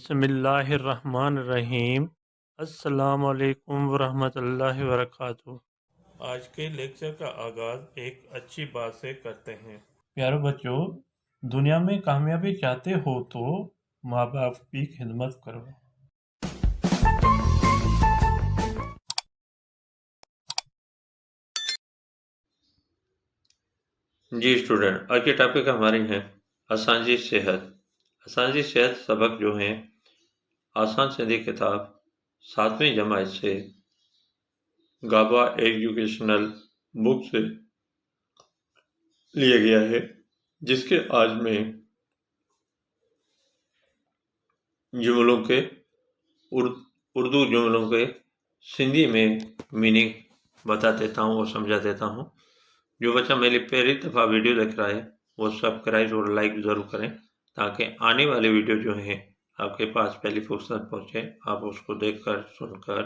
بسم اللہ الرحمن الرحیم۔ السلام علیکم ورحمۃ اللہ وبرکاتہ۔ آج کے لیکچر کا آغاز ایک اچھی بات سے کرتے ہیں۔ پیارے بچوں، دنیا میں کامیابی چاہتے ہو تو ماں باپ کی خدمت کرو۔ جی اسٹوڈنٹ، آج کے ٹاپک ہماری ہیں اسانجی صحت۔ اسانجی صحت سبق جو ہیں آسان سندھی کتاب 7ویں جماعت سے گابا ایجوکیشنل بک سے لیا گیا ہے، جس کے آج میں جملوں کے اردو جملوں کے سندھی میں میننگ بتا دیتا ہوں اور سمجھا دیتا ہوں۔ جو بچہ میری پہلی دفعہ ویڈیو دیکھ رہا ہے وہ سبسکرائب اور لائک ضرور کریں تاکہ آنے والے ویڈیو جو ہیں آپ کے پاس پہلی فرصت پہنچے، آپ اس کو دیکھ کر سن کر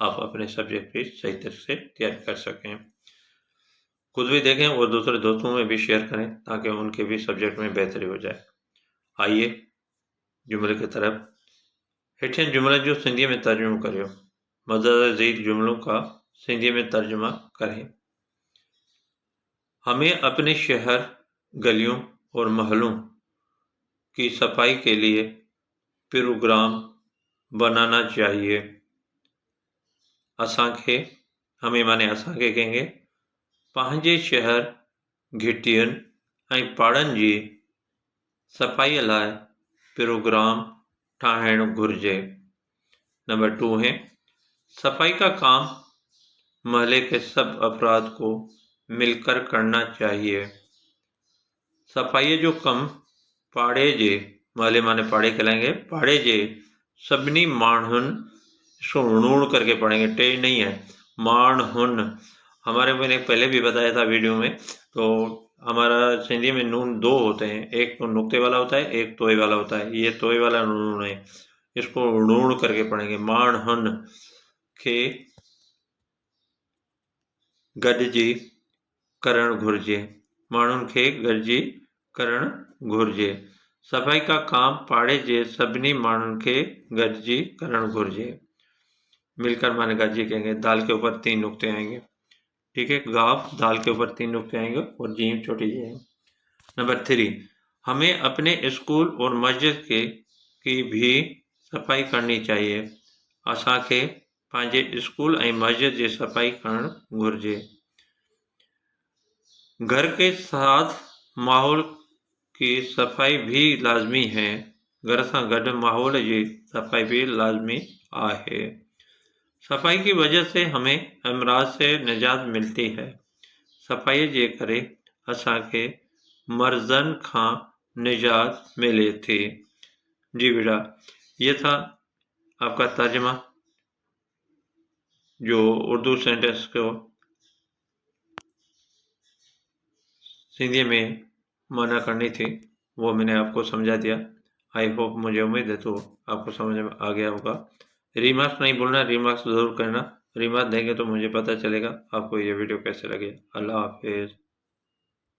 آپ اپنے سبجیکٹ کی صحیح طرح سے تیاری کر سکیں، خود بھی دیکھیں اور دوسرے دوستوں میں بھی شیئر کریں تاکہ ان کے بھی سبجیکٹ میں بہتری ہو جائے۔ آئیے جملے کی طرف۔ ہیٹھیں جملہ جو سندھی میں ترجمہ کریو، مزید ذیل جملوں کا سندھی میں ترجمہ کریں۔ ہمیں اپنے شہر، گلیوں اور محلوں کی صفائی کے لیے پروگرام بنانا چاہیے۔ اسانکھے، ہمیں مانے اسانکھے کہیں گے، پانجے شہر، گھٹین ऐं पाड़नि जी सफ़ाईअ लाइ प्रोग्राम ठाहिणु घुरिजे। नंबर 2 है सफाई का काम महल्ले के सब अफराद को मिलकर करना चाहिए। सफ़ाई जो कम पाड़े जे, महल्ले माने पाड़े कहलाएंगे, पाड़े जे सभिनी माण्हुनि, इसको णूण करके पढ़ेंगे, टे नहीं है, माण्हुनि। हमारे मैंने पहले भी बताया था वीडियो में, तो हमारा सिंधी में नून 2 होते हैं, एक तो नुक्ते वाला होता है, एक तोय वाला होता है। ये तोय वाला नून है, इसको णूण करके पढ़ेंगे। माण्हुनि खे गॾिजी करणु घुरिजे, माण्हुनि खे गॾिजी करणु घुरिजे। सफ़ाई का काम पाड़े जे सभिनी माण्हुनि खे गॾिजी करणु घुरिजे। मिलकर माने गॾिजी कहेंगे, दाल के ऊपर 3 नुक्ते आएंगे, ठीक है। गाफ, दाल के ऊपर 3 नुक्ते आएंगे और जीम छोटी जी आएंगे। नंबर 3, हमें अपने स्कूल और मस्जिद की भी सफाई करनी चाहिए। असांखे पंहिंजे स्कूल ऐं मस्जिद जी सफाई करणु घुरिजे। घर के साथ माहौल की सफाई भी लाजमी है। घर सां गॾु माहौल जी सफाई भी लाजमी आहे। सफाई की वजह से हमें अमराज से निजात मिलती है। सफाई जे करे असांखे मर्ज़नि खां निजात मिले थी। जी बेटा, ये था आपका तर्जमा जो उर्दू सेंटेंस को सिंधी में माना करनी थी, वो मैंने आपको समझा दिया। आई होप, मुझे उम्मीद है तो आपको समझ में आ गया होगा। रिमार्क्स नहीं भूलना, रिमार्क्स ज़रूर करना। रिमार्क्स देंगे तो मुझे पता चलेगा आपको ये वीडियो कैसे लगे। अल्लाह हाफिज़।